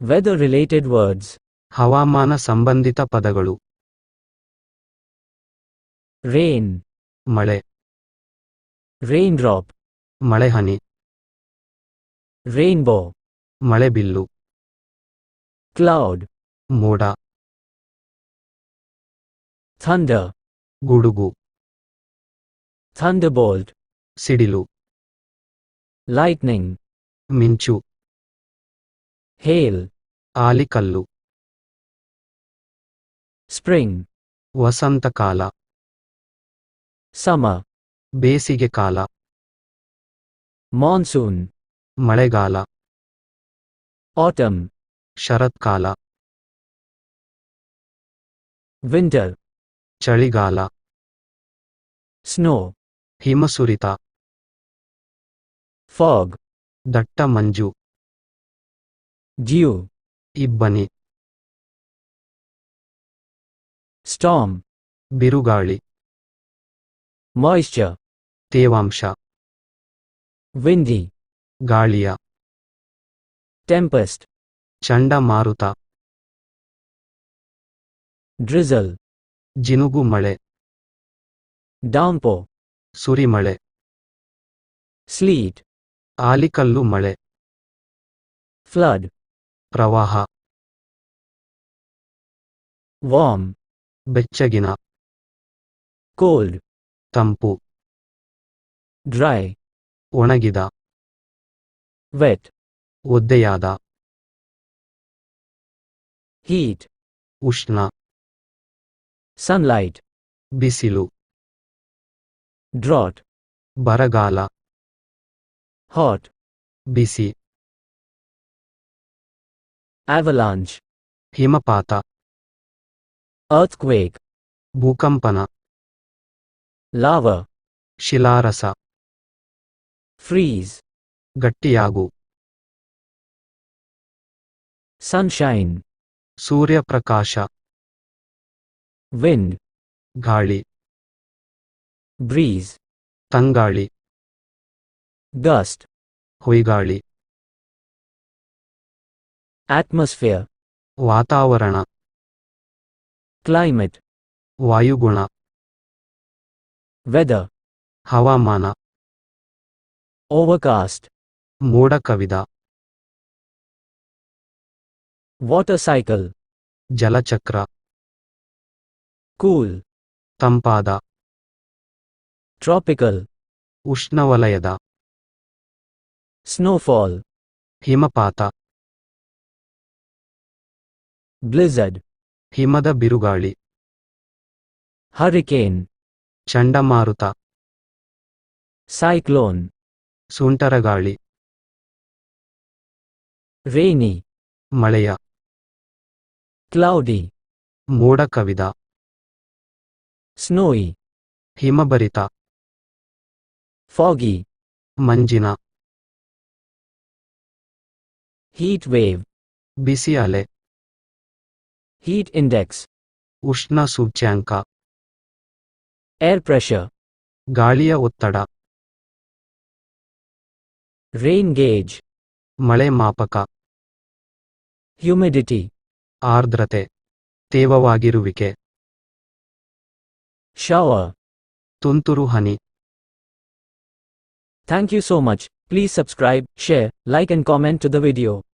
Weather related words. ಹವಾಮಾನ ಸಂಬಂಧಿತ ಪದಗಳು. Rain. ಮಳೆ, Raindrop. ಮಳೆಹನಿ, Rainbow. ಮಳೆಬಿಲ್ಲು, Cloud. ಮೋಡ, Thunder. ಗುಡುಗು, Thunderbolt. ಸಿಡಿಲು, Lightning. ಮಿಂಚು, Hail. ಆಲಿಕಲ್ಲು, Spring. ವಸಂತಕಾಲ, Summer. ಬೇಸಿಗೆ ಕಾಲ, Monsoon. ಮಳೆಗಾಲ, Autumn. ಶರತ್ಕಾಲ, Winter. ಚಳಿಗಾಲ, Snow. ಹಿಮಸುರಿತ, Fog. ದಟ್ಟ ಮಂಜು, Dew. ಇಬ್ಬನಿ, Storm. ಬಿರುಗಾಳಿ, Moisture. ತೇವಾಂಶ, Windy. ಗಾಳಿಯ, Tempest. ಚಂಡಮಾರುತ, Drizzle. ಜಿನುಗು ಮಳೆ, Downpour. ಸುರಿಮಳೆ, Sleet. ಆಲಿಕಲ್ಲು ಮಳೆ, Flood. ಪ್ರವಾಹ, Warm. ಬೆಚ್ಚಗಿನ, Cold. ತಂಪು, Dry. ಒಣಗಿದ, Wet. ಒದ್ದೆಯಾದ, Heat. ಉಷ್ಣ, Sunlight. ಬಿಸಿಲು, Drought. ಬರಗಾಲ, Hot. ಬಿಸಿ, Avalanche. ಹಿಮಪಾತ, Earthquake. ಭೂಕಂಪನ, Lava. ಶಿಲಾರಸ, Freeze. ಗಟ್ಟಿಯಾಗು, Sunshine. ಸೂರ್ಯಪ್ರಕಾಶ, Wind. ಗಾಳಿ, Breeze. ತಂಗಾಳಿ, Gust. ಹೊಯ್ಗಾಳಿ, Atmosphere. ವಾತಾವರಣ, Climate. ವಾಯುಗುಣ, Weather. ಹವಾಮಾನ, Overcast. ಮೋಡ ಕವಿದ, Water cycle. ಜಲಚಕ್ರ, Cool. ತಂಪಾದ, Tropical. ಉಷ್ಣವಲಯದ, Snowfall. ಹಿಮಪಾತ, Blizzard. ಹಿಮದ ಬಿರುಗಾಳಿ, Hurricane. ಚಂಡಮಾರುತ, Cyclone. ಸುಂಟರಗಾಳಿ, Rainy. ಮಳೆಯ, Cloudy. ಮೋಡ ಕವಿದ, Snowy. ಹಿಮಭರಿತ, Foggy. ಮಂಜಿನ, Heat wave. ಬಿಸಿ ಅಲೆ, Heat index. ಉಷ್ಣ ಸೂಚ್ಯಾಂಕ, Air pressure. ಗಾಳಿಯ ಒತ್ತಡ, Rain gauge. ಮಳೆ ಮಾಪಕ, Humidity. ಆರ್ದ್ರತೆ, ತೇವವಾಗಿರುವಿಕೆ, Shower. ತುಂತುರು ಹನಿ. Thank you so much. Please subscribe, share, like and comment to the video.